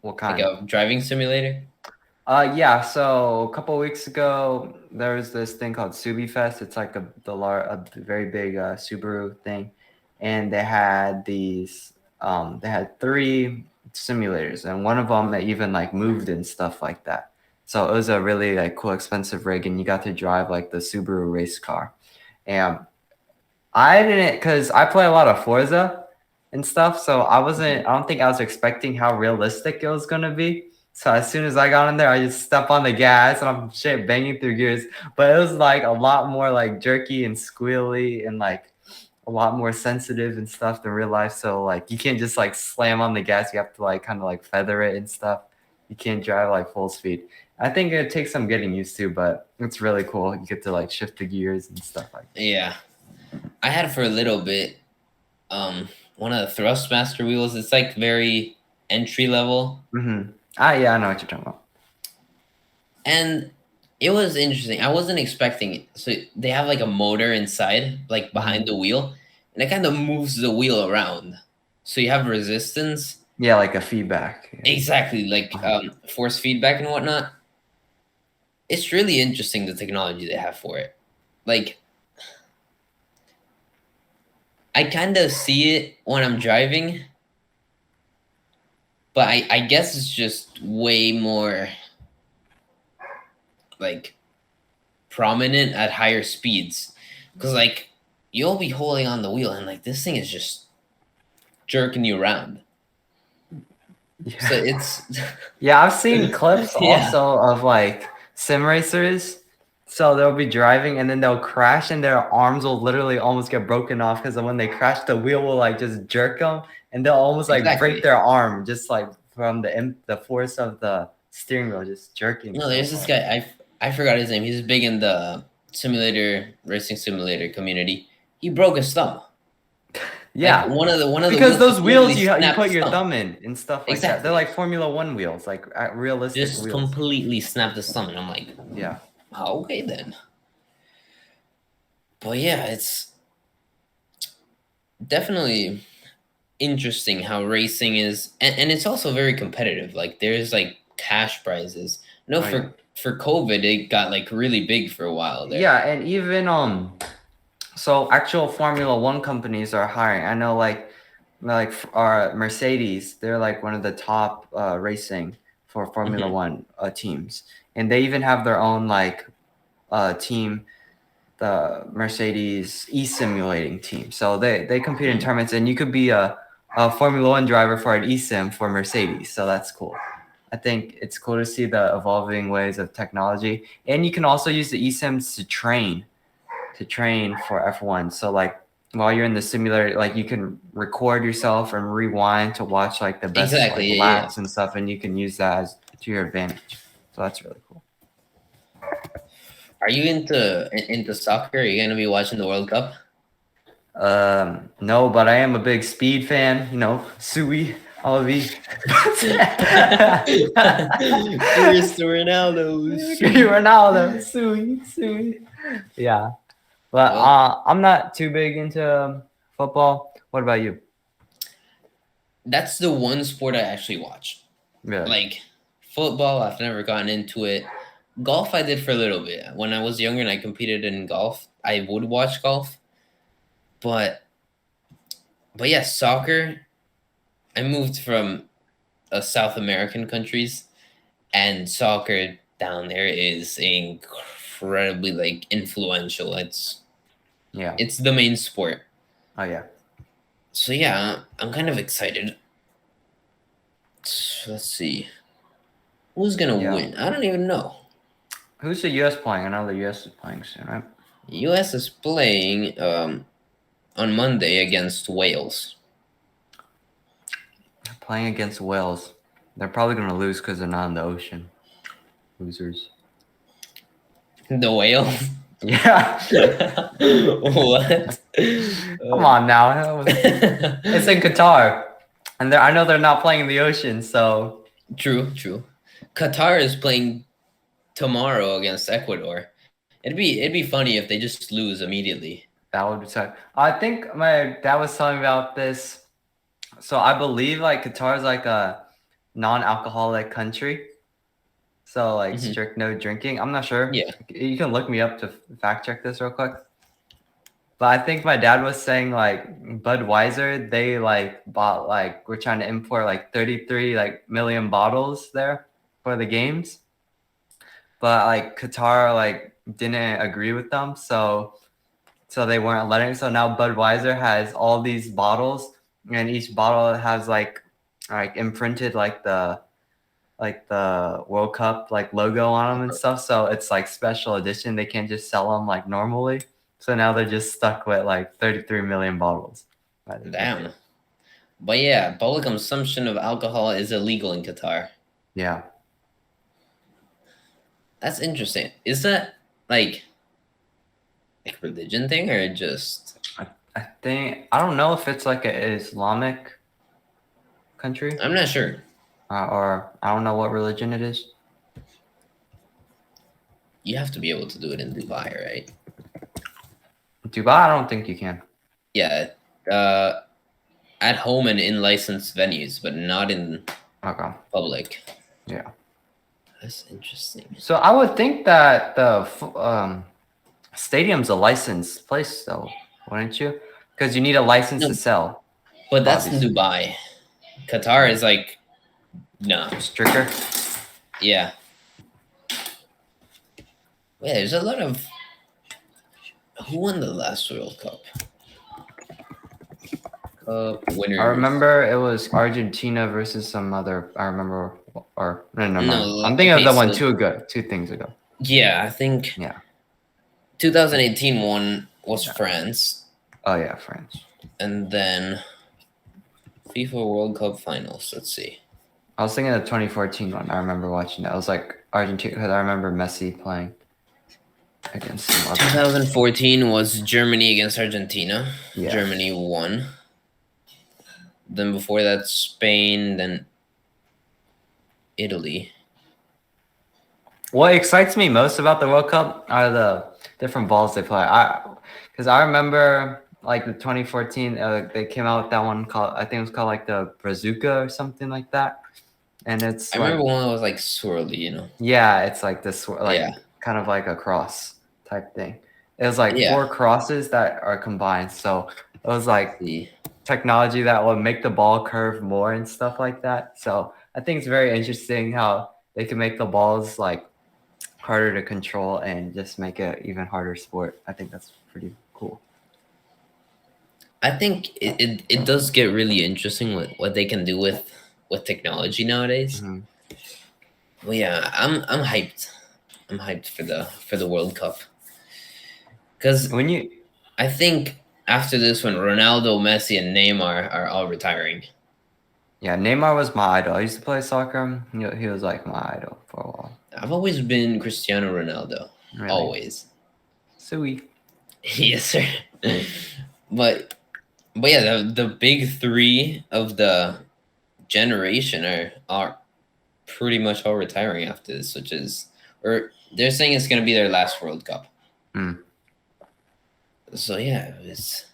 What Like kind? a driving simulator? Yeah. So a couple weeks ago, there was this thing called Subi Fest. It's like a very big Subaru thing, and they had three simulators, and one of them that even like moved and stuff like that. So it was a really like cool, expensive rig, and you got to drive like the Subaru race car. And I didn't, because I play a lot of Forza and stuff, so Mhm. I don't think I was expecting how realistic it was gonna be. So as soon as I got in there, I just step on the gas and I'm shit banging through gears. But it was like a lot more like jerky and squealy and like a lot more sensitive and stuff than real life. So like you can't just like slam on the gas. You have to like kind of like feather it and stuff. You can't drive like full speed. I think it takes some getting used to, but it's really cool. You get to like shift the gears and stuff like that. Yeah. I had it for a little bit. One of the Thrustmaster wheels. It's like very entry level, Yeah, I know what you're talking about. and it was interesting. I wasn't expecting it. So they have like a motor inside, like behind Hmm. the wheel, and it kind of moves the wheel around. So you have resistance, Yeah, like a feedback. Yeah. exactly like Uh-huh. force feedback and whatnot. It's really interesting the technology they have for it. Like I kind of see it when I'm driving, but I guess it's just way more like prominent at higher speeds because like you'll be holding on the wheel and like this thing is just jerking you around, so Yeah. it's Yeah, I've seen clips yeah, also of like sim racers. So they'll be driving and then they'll crash and their arms will literally almost get broken off because when they crash, the wheel will like just jerk them and they'll almost like break exactly. their arm just like from the force of the steering wheel just jerking No, so there's this hard. guy, I forgot his name. He's big in the simulator racing simulator community. He broke his thumb. Like Yeah, one of the because wheels those just literally wheels you snapped put his your thumb. thumb in and stuff like that. They're Exactly, like Formula One wheels, like realistic just wheels. completely snapped his thumb, and I'm like, Yeah. oh, okay then. But yeah, it's definitely interesting how racing is, and it's also very competitive. Like there's like cash prizes. No, Oh yeah. for COVID, it got like really big for a while there. Yeah, and even so actual Formula One companies are hiring. I know our Mercedes, they're like one of the top racing for Formula Hmm. One teams, and they even have their own like team, the Mercedes e-simulating team. So they compete in Hmm. tournaments, and you could be a Formula One driver for an e-sim for Mercedes. So that's cool. I think it's cool to see the evolving ways of technology, and you can also use the e-sims to train for F1. So like while you're in the simulator, like you can record yourself and rewind to watch like the best Exactly. like Yeah, yeah. laps and stuff, and you can use that as to your advantage. So that's really cool. Are you into soccer? Are you gonna be watching the World Cup? No, but I am a big speed fan. You know, Sui, Olivi. Cristiano Ronaldo. Ronaldo, Sui. Yeah, but Well, I'm not too big into football. What about you? that's the one sport I actually watch. Really? Like football, I've never gotten into it. Golf, I did for a little bit. When I was younger and I competed in golf, I would watch golf. But yeah, soccer. I moved from South American countries, and soccer down there is incredibly like influential. Yeah. It's the main sport. Oh yeah. So yeah, I'm kind of excited. Let's see who's gonna Yeah. win. I don't even know. Who's the U.S. playing? I know the U.S. is playing soon, right? U.S. is playing on Monday against Wales. They're playing against Wales. They're probably gonna lose because they're not in the ocean. Losers. The Wales. Yeah. What? Come on now. It's in Qatar, and I know they're not playing in the ocean, so True, true. Qatar is playing tomorrow against Ecuador. It'd be funny if they just lose immediately. that would be tough. I think my dad was telling me about this. So I believe like Qatar is like non-alcoholic country. So like Hmm. strict no drinking. I'm not sure. Yeah. You can look me up to fact check this real quick. But I think my dad was saying like Budweiser, they like bought like we're trying to import like 33 like million bottles there for the games. But like Qatar like didn't agree with them, so they weren't letting. So now Budweiser has all these bottles, and each bottle has like imprinted like the World Cup like logo on them and stuff. So it's like special edition. They can't just sell them like normally. So now they're just stuck with like 33 million bottles by the decade. Damn. But yeah, public consumption of alcohol is illegal in Qatar. Yeah. That's interesting. Is that like religion thing or just? I think I don't know if it's like an Islamic country I'm not sure. or I don't know what religion it is. You have to be able to do it in Dubai, right? Dubai, I don't think you can. Yeah. Uh, at home and in licensed venues, but not in Okay. public. Yeah. That's interesting. So I would think that the stadium's a licensed place, though, wouldn't you? Because you need a license No, to sell, but that's in obviously. Dubai. Qatar is like, no. Stricter. Yeah. Yeah, there's a lot of. Who won the last World Cup? Cup winners. I remember it was Argentina versus some other. I remember, or no, never mind. No, I'm thinking of okay, the one so 2 things ago. yeah, I think Yeah. 2018 one was France, Oh yeah, France. and then FIFA World Cup finals. Let's see. I was thinking of the 2014 one. I remember watching that. It was like Argentina because I remember Messi playing against some other. 2014 was Germany against Argentina. Yeah. Germany won. Then before that, Spain, then Italy. What excites me most about the World Cup are the different balls they play. Because I remember like the 2014, they came out with that one called, I think it was called like the Brazuca or something like that. And it's I like, remember one that was like swirly, you know. yeah, it's like this, like Yeah. kind of like a cross type thing. It was like Yeah. 4 crosses that are combined. So it was like The technology that will make the ball curve more and stuff like that. So I think it's very interesting how they can make the balls like harder to control and just make it even harder sport. I think that's pretty cool. I think it does get really interesting what they can do with technology nowadays. Mm-hmm. Well, yeah, I'm hyped. I'm hyped for the World Cup because When you, I think after this one, Ronaldo, Messi, and Neymar are all retiring. yeah, Neymar was my idol. I used to play soccer. He was like my idol for a while. I've always been Cristiano Ronaldo. Really? Always. Sweet. Yes, sir. but yeah, the big three of the generation are pretty much all retiring after this, which is, or they're saying it's gonna be their last World Cup. Mm. So yeah, it's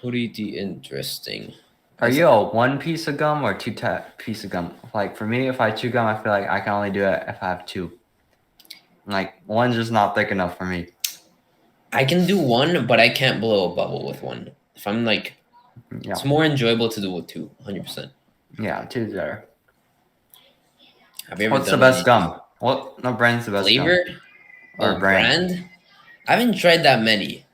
pretty interesting. Are you a 1 piece of gum or 2 piece of gum? Like for me, if I chew gum, I feel like I can only do it if I have 2. Like one's just not thick enough for me. I can do one, but I can't blow a bubble with one. If I'm like, Yeah. it's more enjoyable to do with 2, 100%. Yeah, 2's better. Have you ever What's the done best any gum? What brand's the best flavor gum? Or or brand? brand? I haven't tried that many.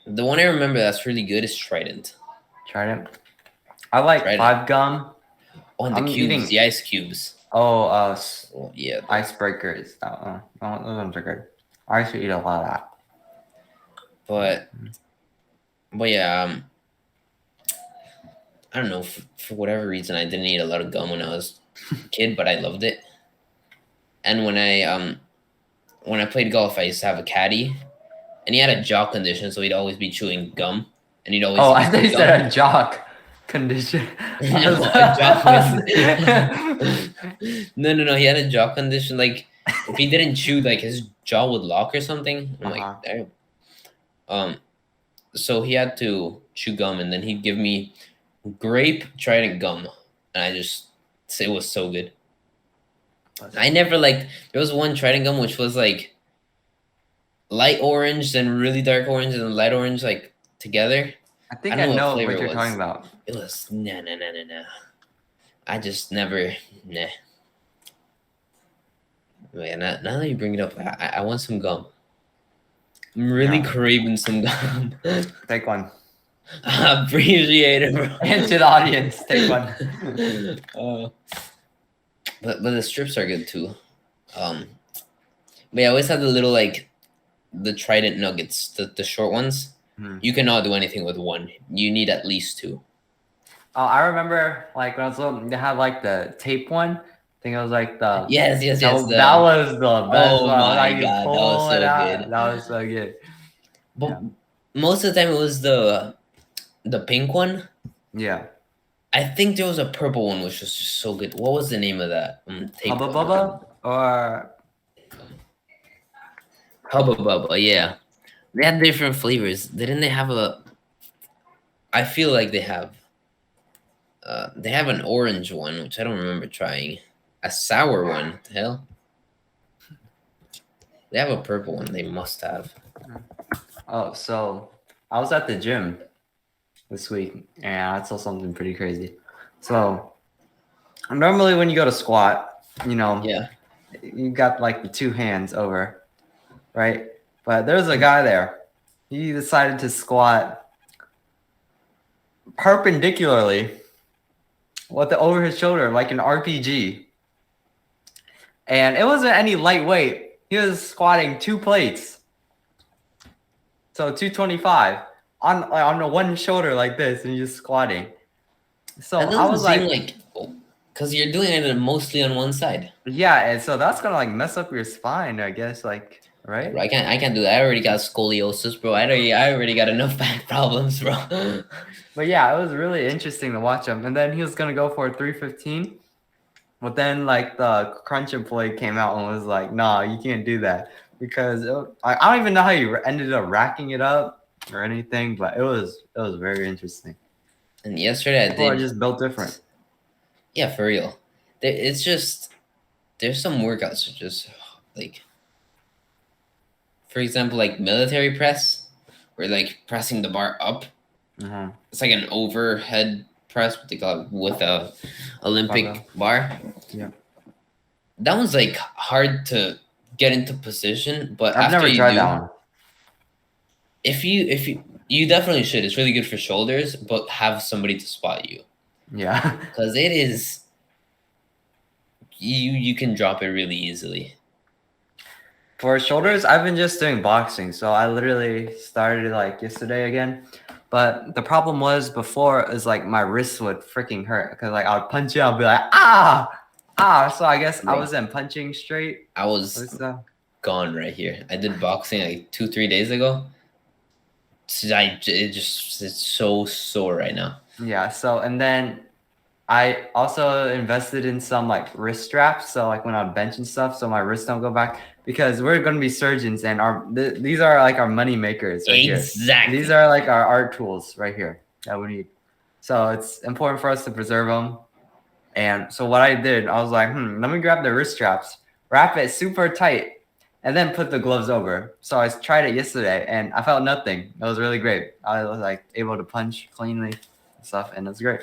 The one I remember that's really good is Trident. Trident. I like Trident. 5 gum. Oh, and the I'm cubes, eating- the ice cubes. Oh, Oh, yeah. icebreakers. Oh, those ones are good. I used to eat a lot of that. But yeah, I don't know. For whatever reason, I didn't eat a lot of gum when I was a kid, but I loved it. And when I played golf, I used to have a caddy, and he had a jaw condition, so he'd always be chewing gum, and he'd always. Oh, eat I thought you gum. said a jock condition. No, a jaw no. He had a jaw condition. Like if he didn't chew, like his jaw would lock or something. I'm like, damn. So he had to chew gum, and then he'd give me grape, Trident gum, and it was so good. That's I never liked. There was one Trident gum which was like light orange, then really dark orange, and then light orange like together. I I think don't I know what know flavor what it you're talking was. about. It was nah. I just never nah. Man, now that you bring it up, I want some gum. I'm really Yeah, craving some gum. take one. I appreciate it, And to the audience, take one. bro. But the strips are good too. Um, but yeah, I always have the little like the Trident nuggets, the short ones. Hmm. You cannot do anything with one. You need at least two. Oh, I remember like when I was little, they had like the tape one. I think it was like the Yes. that was the best Oh one. my Like you god, that was pull it so out. good. That was so good. But Yeah. most of the time it was the pink one. Yeah. I think there was a purple one which was just so good. What was the name of that tape Hubba one? Bubba or Hubba Bubba, yeah. They had different flavors. Didn't they have a? I feel like they have an orange one which I don't remember trying. A sour one. What the hell? They have a purple one. They must have. oh, so I was at the gym this week and I saw something pretty crazy. So normally when you go to squat, Yeah. you got like the two hands over, right? But there's a guy there. He decided to squat perpendicularly with the over his shoulder like an RPG. And it wasn't any lightweight. He was squatting 2 plates. So 225 on the one shoulder like this and just squatting. So That I doesn't was seem like, like because you're doing it mostly on one side. yeah, and so that's gonna like mess up your spine, I guess, like, Yeah, right? bro, I can't do that. I already got scoliosis, bro. I already got enough back problems, bro. But yeah, it was really interesting to watch him. And then he was gonna go for a 315. But then like the crunch employee came out and was like, "Nah, you can't do that because I don't even know how you ended up racking it up or anything, but it was very interesting. And yesterday I People are did. just built different. Yeah, for real. It's just there's some workouts that just like, for example, like military press, where like pressing the bar up. Mm-hmm. It's like an overhead press, what they call it, with a Olympic Barbell. bar. Yeah, That one's like hard to get into position, but I've after never you tried that do, one. if you definitely should. It's really good for shoulders, but have somebody to spot you Yeah. because it is you can drop it really easily. For shoulders, I've been just doing boxing. So I literally started like yesterday again. But the problem was before is like my wrist would freaking hurt because like I would punch you, I'll be like, ah. So I guess I Bro, wasn't punching straight. I was So gone right here. I did boxing like 2-3 days ago. It's so sore right now. yeah. So and then I also invested in some like wrist straps. So like when I bench and stuff, so my wrists don't go back because we're gonna be surgeons and these are like our money makers right here. These Exactly. are like our art tools right here that we need. So it's important for us to preserve them. And so what I did, I was like, let me grab the wrist straps, wrap it super tight, and then put the gloves over. So I tried it yesterday and I felt nothing. It was really great. I was like able to punch cleanly and stuff, and it's great.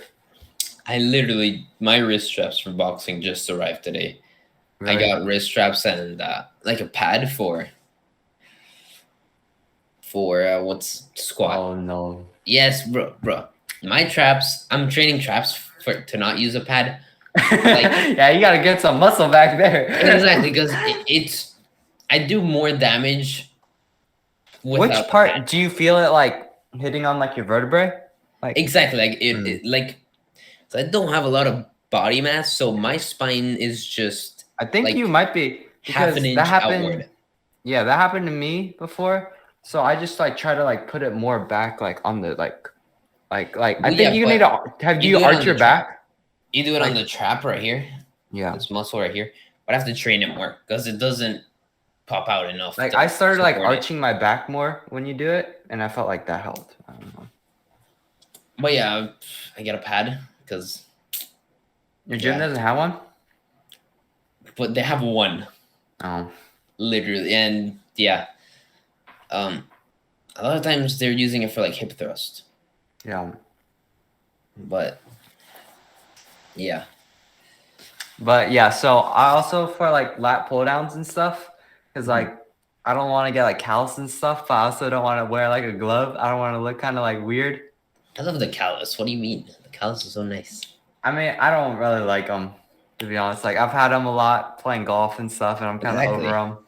I literally my wrist straps for boxing just arrived today. I Really? got wrist straps and like a pad for what's squat. Oh no. Yes, bro. My traps. I'm training traps for to not use a pad. Yeah, you gotta get some muscle back there. Exactly, because it's I do more damage Which without the pad. part do you feel it like hitting on like your vertebrae? Like, Exactly, like hmm. like so I don't have a lot of body mass, so my spine is just I think you like might be half an because that inch happened. outward. Yeah, that happened to me before. So I just like try to like put it more back, like on the like. I Well, think yeah, you need but to have. Do you you do it arch on the your trap. back? You do it on Like, the trap right here. yeah. This muscle right here. But I have to train it more because it doesn't pop out enough Like to I started like support it. arching my back more when you do it, and I felt like that helped. I don't know. But yeah, I get a pad because Your gym yeah, doesn't have one? but they have one Oh, literally, and yeah, um, a lot of times they're using it for like hip thrust, yeah. but yeah, But yeah, so I also for like lat pull downs and stuff, because Mhm. like I don't want to get like callus and stuff, but I also don't want to wear like a glove. I don't want to look kind of like weird. I love the callus. What do you mean? The callus is so nice. I mean, I don't really like them, to be honest. Like I've had them a lot playing golf and stuff, and I'm kind of over Exactly. them.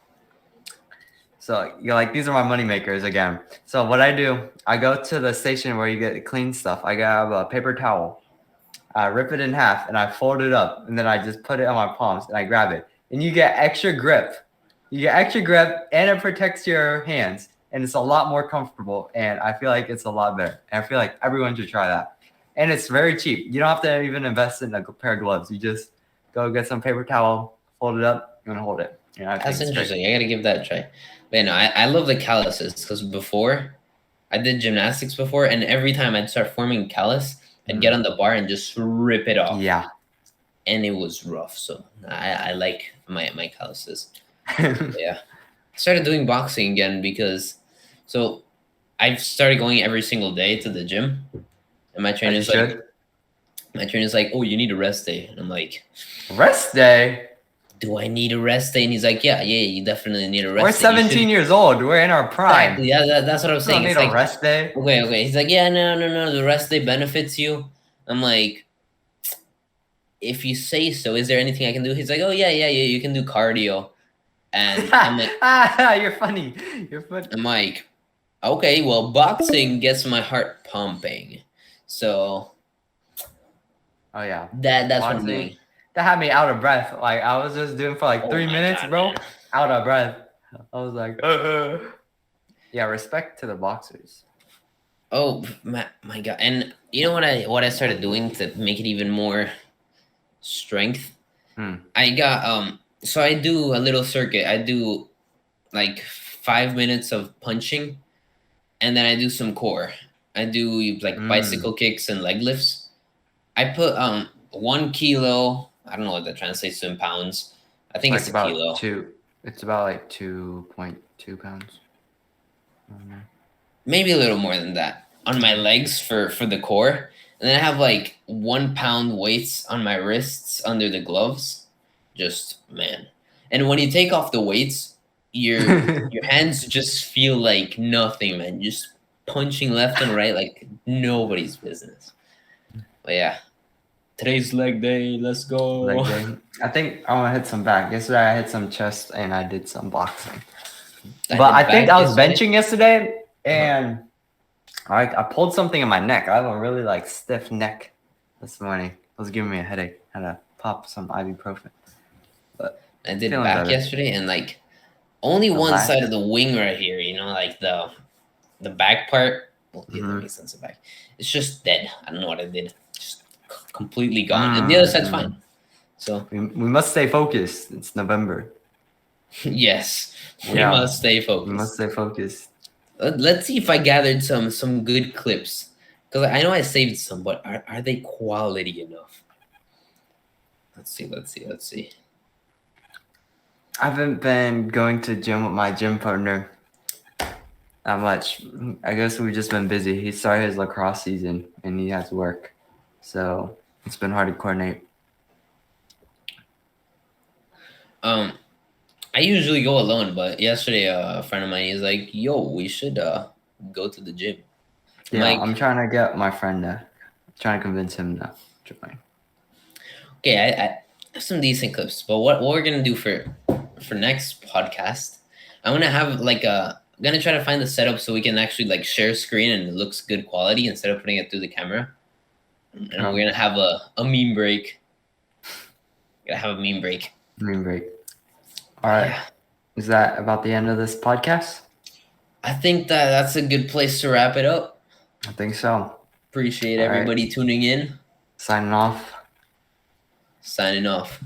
So you're like, these are my money makers again. So what I do, I go to the station where you get clean stuff. I grab a paper towel, I rip it in half, and I fold it up, and then I just put it on my palms, and I grab it, and you get extra grip. You get extra grip, and it protects your hands, and it's a lot more comfortable. And I feel like it's a lot better. And I feel like everyone should try that. And it's very cheap. You don't have to even invest in a pair of gloves. You just go get some paper towel, fold it up, and hold it. You know, I think That's it's great. interesting. I gotta give that a try. But no, I love the calluses because before I did gymnastics before, and every time I'd start forming callus, I'd get Mm. on the bar and just rip it off, Yeah. and it was rough. So I like my calluses. Yeah, I started doing boxing again because so I've started going every single day to the gym, and As you should. my trainer's like, oh, you need a rest day, and I'm like, Rest day. do I need a rest day? And he's like, yeah, you definitely need a We're rest day. You 17 should years old. We're in our prime. exactly. Yeah, that's what I was We don't saying. need It's a like, rest day. okay. He's like, yeah, no. The rest day benefits you. I'm like, if you say so, is there anything I can do? He's like, oh yeah. You can do cardio, and You're funny. You're funny. I'm like, okay, well, boxing gets my heart pumping, so Oh yeah. that's what I'm Boxing. doing. That had me out of breath. Like I was just doing for like Oh 3 minutes, my bro. god, man. Out of breath. I was like, yeah, respect to the boxers. Oh my god. And you know what I started doing to make it even more strength? Hmm. I got so I do a little circuit. I do like 5 minutes of punching, and then I do some core. I do like Mm. bicycle kicks and leg lifts. I put 1 kilo. I don't know what that translates to in pounds. I It's think like it's a about kilo. two. It's about like 2.2 pounds. Mm. Maybe a little more than that on my legs for the core, and then I have like 1 pound weights on my wrists under the gloves. Just man, and when you take off the weights, your hands just feel like nothing, man. Just punching left and right like nobody's business. But yeah, today's leg day. Let's Leg go. day. I think I want to hit some back. Yesterday I hit some chest and I did some boxing. I But I did think back I was yesterday. benching yesterday Uh-huh. and I pulled something in my neck. I have a really like stiff neck this morning. It was giving me a headache. Had to pop some ibuprofen. But I did feeling back better. yesterday, and like only The one back. side of the wing right here. You know, like the back part. Well, yeah, that Mm-hmm. makes sense. The back. It's just dead. I don't know what I did. Just completely gone, and the other side's Mm-hmm. fine. So We must stay focused. It's November. yes, we Yeah, must stay we must focused. stay focused. Let's see if I gathered some good clips because I know I saved some, but are they quality enough? Let's see. I haven't been going to gym with my gym partner that much. I guess we've just been busy. He started his lacrosse season and he has work. So it's been hard to coordinate. Um, I usually go alone, but yesterday a friend of mine is like, "Yo, we should go to the gym." I'm Yeah, I'm like, trying to get my friend to trying to convince him to join. okay, I have some decent clips, but what we're gonna do for next podcast, I'm gonna have like I'm gonna try to find the setup so we can actually like share screen and it looks good quality instead of putting it through the camera. And we're gonna have a meme break. Gonna have a meme break. I mean, great. All right. Yeah, Is that about the end of this podcast? I think that's a good place to wrap it up. I think so. Appreciate All right. everybody tuning in. Signing off. Signing off.